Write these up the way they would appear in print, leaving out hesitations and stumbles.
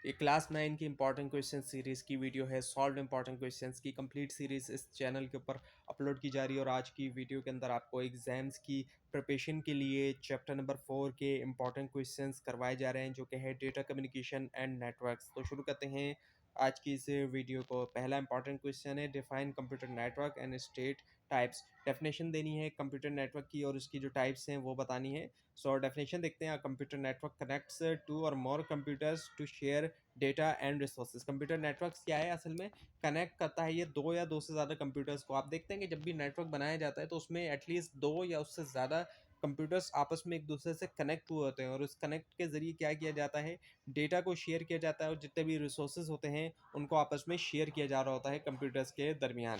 ये क्लास 9 की important question series की वीडियो है। सॉल्व इंपॉर्टेंट क्वेश्चंस की कंप्लीट सीरीज इस चैनल के ऊपर अपलोड की जा रही है और आज की वीडियो के अंदर आपको एग्जाम्स की प्रिपरेशन के लिए चैप्टर नंबर 4 के इंपॉर्टेंट क्वेश्चंस करवाए जा रहे हैं, जो कि है डेटा कम्युनिकेशन एंड नेटवर्क्स। तो शुरू करते हैं आज की इस वीडियो को। पहला इंपॉर्टेंट क्वेश्चन है, define computer network and state types. Definition देनी है कंप्यूटर नेटवर्क की और उसकी जो टाइप्स हैं वो बतानी है। सो डेफिनेशन देखते हैं। कंप्यूटर नेटवर्क कनेक्ट्स टू और more computers to share data and resources. Computer networks क्या है? असल में कनेक्ट करता है ये दो या दो से ज़्यादा कंप्यूटर्स को। आप देखते हैं कि जब भी नेटवर्क बनाया जाता है तो उसमें एटलीस्ट दो या उससे ज़्यादा कंप्यूटर्स आपस में एक दूसरे से कनेक्ट हुए होते हैं और उस कनेक्ट के ज़रिए क्या किया जाता है, डेटा को शेयर किया जाता है और जितने भी रिसोर्सेज होते हैं उनको आपस में शेयर किया जा रहा होता है कंप्यूटर्स के दरमियान।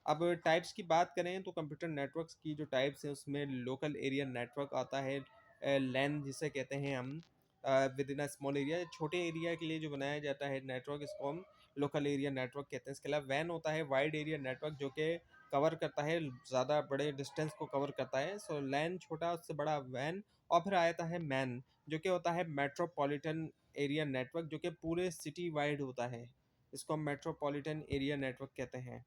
अब टाइप्स की बात करें तो कंप्यूटर नेटवर्क्स की जो टाइप्स हैं उसमें लोकल एरिया नेटवर्क आता है, लैन जिसे कहते हैं हम, with in a small area. छोटे एरिया के लिए जो बनाया जाता है नेटवर्क, इसको हम लोकल एरिया नेटवर्क कहते हैं। इसके अलावा वैन होता है, वाइड एरिया नेटवर्क, जो कि कवर करता है, ज़्यादा बड़े डिस्टेंस को कवर करता है। सो लैन छोटा, उससे बड़ा वैन। और फिर आता है मैन, जो कि होता है मेट्रोपॉलिटन एरिया नेटवर्क, जो कि पूरे सिटी वाइड होता है। इसको हम मेट्रोपॉलिटन एरिया नेटवर्क कहते हैं।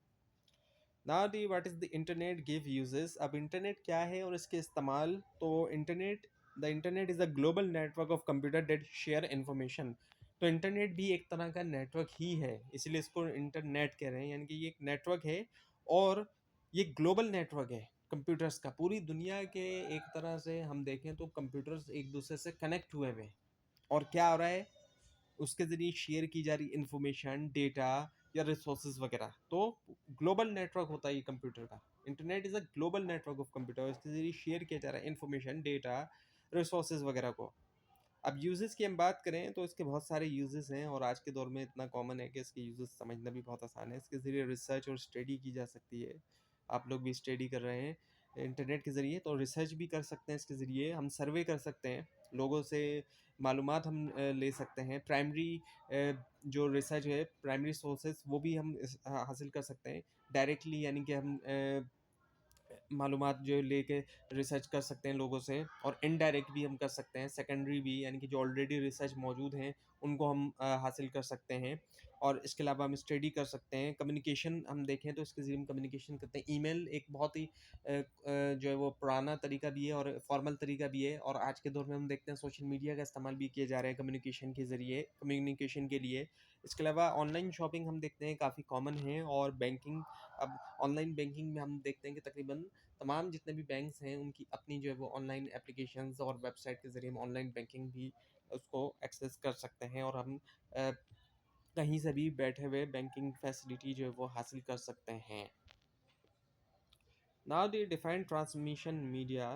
Now the what is the internet give uses. अब इंटरनेट क्या है और इसके इस्तेमाल। तो internet, the internet is a global network of computer that share information. तो इंटरनेट भी एक तरह का नेटवर्क ही है, इसलिए इसको इंटरनेट कह रहे हैं, यानी कि ये एक नेटवर्क है और ये ग्लोबल नेटवर्क है कंप्यूटर्स का। पूरी दुनिया के एक तरह से हम देखें तो कंप्यूटर्स एक दूसरे से कनेक्ट हुए हुए हैं और क्या हो रहा है, उसके ज़रिए शेयर की जा रही इंफॉर्मेशन, डेटा या रिसोर्सेज वगैरह। तो ग्लोबल नेटवर्क होता है ये कंप्यूटर का। Internet is a global network of computer, इसके ज़रिए शेयर किया जा रहा है इंफॉर्मेशन, डेटा, रिसोर्सेज वगैरह को। अब यूजेस की हम बात करें तो इसके बहुत सारे यूजेस हैं और आज के दौर में इतना कॉमन है कि इसके यूजेस समझना भी बहुत आसान है। इसके ज़रिए रिसर्च और स्टडी की जा सकती है। आप लोग भी स्टडी कर रहे हैं इंटरनेट के ज़रिए, तो रिसर्च भी कर सकते हैं। इसके ज़रिए हम सर्वे कर सकते हैं, लोगों से मालूमात हम ले सकते हैं। प्राइमरी जो रिसर्च है, प्राइमरी सोर्सेज, वो भी हम हासिल कर सकते हैं डायरेक्टली, यानी कि हम मालूमात जो लेके रिसर्च कर सकते हैं लोगों से। और इनडायरेक्ट भी हम कर सकते हैं, सेकेंडरी भी, यानी कि जो ऑलरेडी रिसर्च मौजूद हैं उनको हम हासिल कर सकते हैं। और इसके अलावा हम स्टडी कर सकते हैं। कम्युनिकेशन हम देखें तो इसके ज़रिए हम कम्युनिकेशन करते हैं। ईमेल एक बहुत ही जो है वो पुराना तरीका भी है और फॉर्मल तरीका भी है, और आज के दौर में हम देखते हैं सोशल मीडिया का इस्तेमाल भी किए जा रहे हैं कम्युनिकेशन के ज़रिए, कम्युनिकेशन के लिए। इसके अलावा ऑनलाइन शॉपिंग हम देखते हैं काफ़ी कॉमन है, और बैंकिंग। अब ऑनलाइन बैंकिंग में हम देखते हैं कि तकरीबन तमाम जितने भी बैंक्स हैं उनकी अपनी जो है वो ऑनलाइन एप्लीकेशंस और वेबसाइट के ज़रिए हम ऑनलाइन बैंकिंग भी उसको एक्सेस कर सकते हैं और हम कहीं से भी बैठे हुए बैंकिंग फैसिलिटी जो है वो हासिल कर सकते हैं। Now the define transmission media.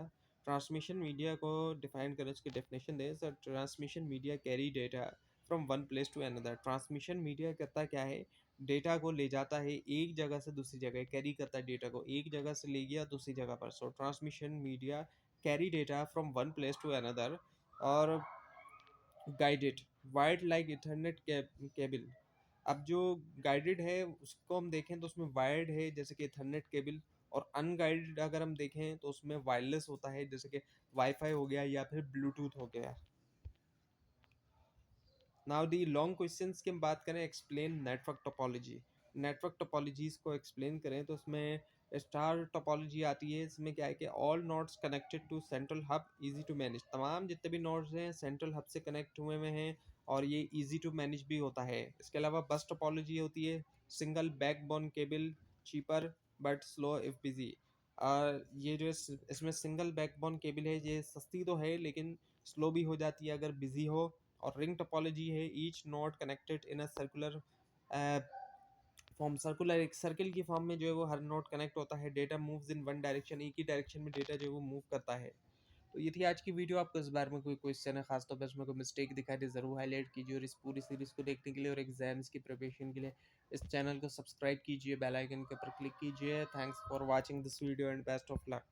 Transmission media को डिफाइन करें, उसकी डेफिनेशन दें। Sir, transmission media carry data from one place to another. Transmission media करता क्या है, डेटा को ले जाता है एक जगह से दूसरी जगह, कैरी करता है डेटा को, एक जगह से ले गया दूसरी जगह पर। So transmission media carry data from one place to another. और guided wired like ethernet cable. अब जो गाइडेड है उसको हम देखें तो उसमें वायर्ड है, जैसे कि इथरनेट केबल। और अनगाइडेड अगर हम देखें तो उसमें वायरलेस होता है, जैसे कि वाईफाई हो गया या फिर ब्लूटूथ हो गया। नाउ दी लॉन्ग क्वेश्चंस की हम बात करें, explain network topology. Network topologies को एक्सप्लेन करें तो उसमें स्टार टोपोलॉजी आती है। इसमें क्या है कि all nodes connected to central hub, easy to manage. तमाम जितने भी नोड्स हैं सेंट्रल हब से कनेक्ट हुए हुए हैं और ये इजी टू मैनेज भी होता है। इसके अलावा बस टोपोलॉजी होती है, single backbone cable, cheaper but slow if busy. ये जो इसमें सिंगल बैकबोन केबल है, ये सस्ती तो है लेकिन स्लो भी हो जाती है अगर बिजी हो। और रिंग टोपोलॉजी है, each node connected in a circular form. Circular एक सर्किल की फॉर्म में जो है वो हर नोड कनेक्ट होता है। Data moves in one direction, एक ही डायरेक्शन में डेटा जो है वो मूव करता है। तो ये थी आज की वीडियो। आपको इस बारे में कोई क्वेश्चन है, खासतौर पर इसमें कोई मिस्टेक दिखाई दे, ज़रूर हाईलाइट कीजिए। और इस पूरी सीरीज़ को देखने के लिए और एग्जाम्स की प्रिपरेशन के लिए इस चैनल को सब्सक्राइब कीजिए, बेल आइकन के ऊपर क्लिक कीजिए। Thanks for watching this video and best of luck.